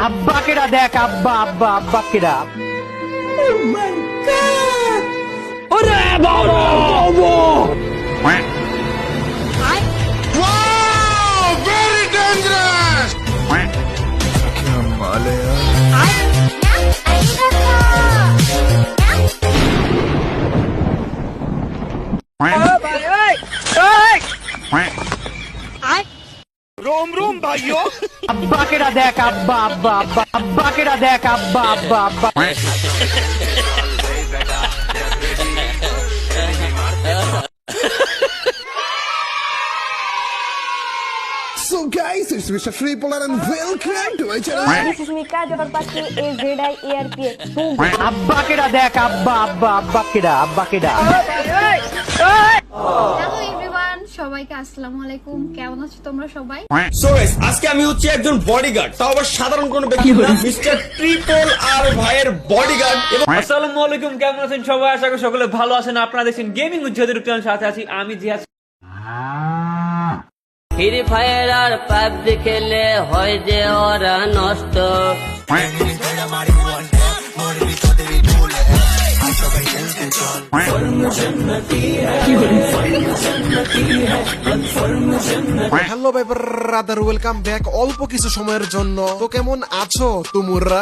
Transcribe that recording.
আব্বা কেডা দেখ, আব্বা আব্বা আব্বা কেডা। ওরে বাবা रोम रोम भाइयों। আব্বা কেডা দেখ, আব্বা আব্বা আব্বা আব্বা কেডা দেখ, আব্বা আব্বা আব্বা। So guys, it's Mr. Freepolar and welcome to my channel. This is Mika Jabarpati AZIARPX. আব্বা কেডা দেখ, আব্বা আব্বা আব্বা কেডা, আব্বা কেডা। হ্যালো এভরিওয়ান, সবাইকে আসসালামু আলাইকুম। কেমন আছো তোমরা সবাই? সো গাইস, আজকে আমি হচ্ছে একজন বডিগার্ড, তাও আবার সাধারণ কোনো ব্যক্তি না, মিস্টার ট্রিপল আর ভাইয়ের বডিগার্ড। আসসালামু আলাইকুম, কেমন আছেন সবাই? আশা করি সকলে ভালো আছেন। আপনারা দেখছেন গেমিং উজ্জাদের চ্যানেল, সাথে আছি আমি জিহাদ। ফ্রি ফায়ার আর পাবজি খেলে হয় যে ওরা নষ্ট। হ্যালো ভাই ব্রাদার, ওয়েলকাম ব্যাক অল্প কিছু সময়ের জন্য। তো কেমন আছো তোমরা?